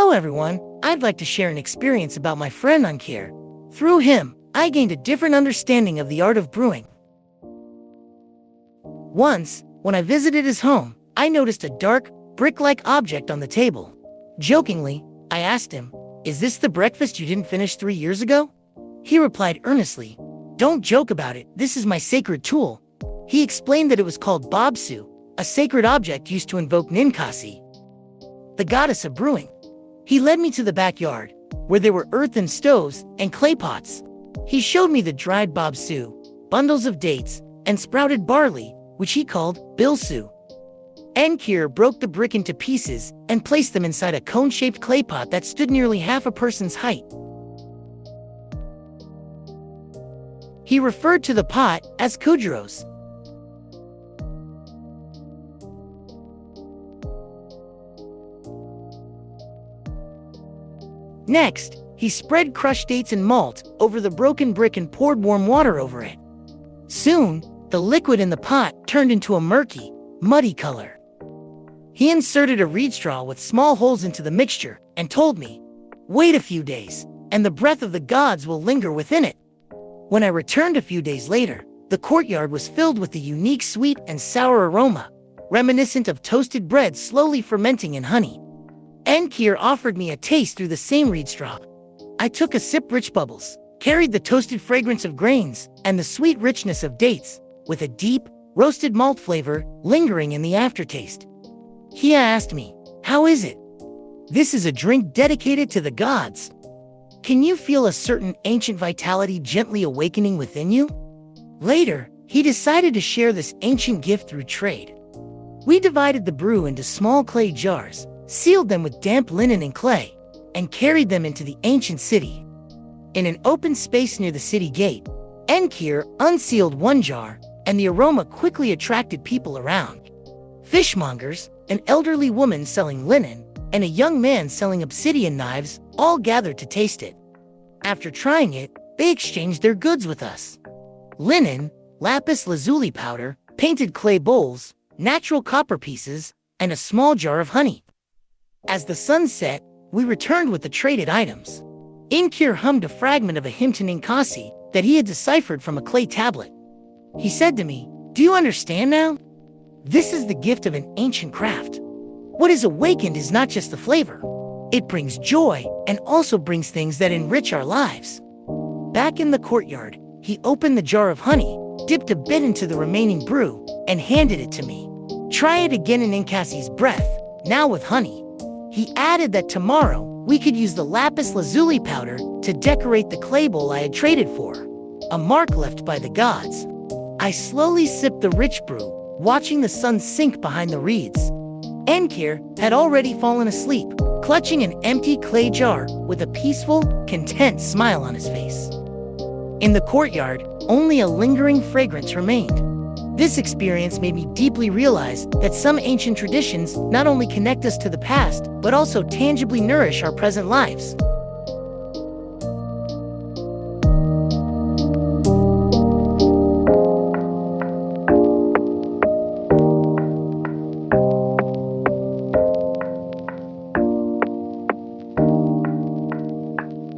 Hello everyone, I'd like to share an experience about my friend Enkir. Through him, I gained a different understanding of the art of brewing. Once, when I visited his home, I noticed a dark, brick-like object on the table. Jokingly, I asked him, "Is this the breakfast you didn't finish 3 years ago?" He replied earnestly, "Don't joke about it, this is my sacred tool." He explained that it was called Bab-su, a sacred object used to invoke Ninkasi, the goddess of brewing. He led me to the backyard, where there were earthen stoves and clay pots. He showed me the dried Bab-su, bundles of dates, and sprouted barley, which he called Bil-su. Enkir broke the brick into pieces and placed them inside a cone-shaped clay pot that stood nearly half a person's height. He referred to the pot as Kudurros. Next, he spread crushed dates and malt over the broken brick and poured warm water over it. Soon, the liquid in the pot turned into a murky, muddy color. He inserted a reed straw with small holes into the mixture and told me, "Wait a few days, and the breath of the gods will linger within it." When I returned a few days later, the courtyard was filled with a unique sweet and sour aroma, reminiscent of toasted bread slowly fermenting in honey. Enkir offered me a taste through the same reed straw. I took a sip. Rich bubbles carried the toasted fragrance of grains and the sweet richness of dates, with a deep, roasted malt flavor lingering in the aftertaste. He asked me, "How is it?" "This is a drink dedicated to the gods. Can you feel a certain ancient vitality gently awakening within you?" Later, he decided to share this ancient gift through trade. We divided the brew into small clay jars, sealed them with damp linen and clay, and carried them into the ancient city. In an open space near the city gate, Enkir unsealed one jar, and the aroma quickly attracted people around. Fishmongers, an elderly woman selling linen, and a young man selling obsidian knives all gathered to taste it. After trying it, they exchanged their goods with us. Linen, lapis lazuli powder, painted clay bowls, natural copper pieces, and a small jar of honey. As the sun set, we returned with the traded items. Enkir hummed a fragment of a hymn to Ninkasi that he had deciphered from a clay tablet. He said to me, "Do you understand now? This is the gift of an ancient craft. What is awakened is not just the flavor. It brings joy and also brings things that enrich our lives." Back in the courtyard, he opened the jar of honey, dipped a bit into the remaining brew, and handed it to me. "Try it again in Ninkasi's breath, now with honey." He added that tomorrow we could use the lapis lazuli powder to decorate the clay bowl I had traded for, a mark left by the gods. I slowly sipped the rich brew, watching the sun sink behind the reeds. Enkir had already fallen asleep, clutching an empty clay jar with a peaceful, content smile on his face. In the courtyard, only a lingering fragrance remained. This experience made me deeply realize that some ancient traditions not only connect us to the past, but also tangibly nourish our present lives.